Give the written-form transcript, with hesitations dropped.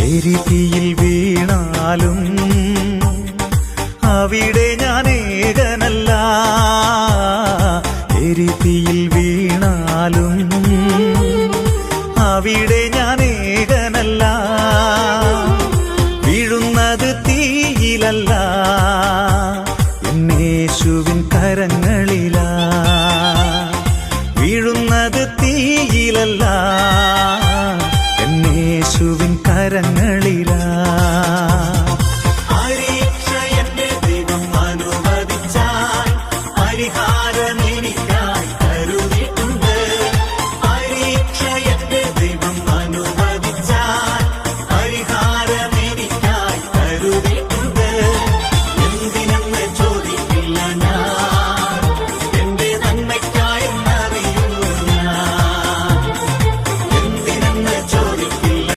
എരിതീയിൽ വീണാലും അവിടെ ഞാൻ ഏകനല്ല. എരിതീയിൽ വീണാലും അവിടെ ഞാൻ ഏകനല്ല. വീഴുന്നത് തീയിലല്ല, യേശുവിൻ കരങ്ങളിലാ. വീഴുന്നത് തീയിലല്ല, യേശുവിൻ കരങ്ങളിലാ.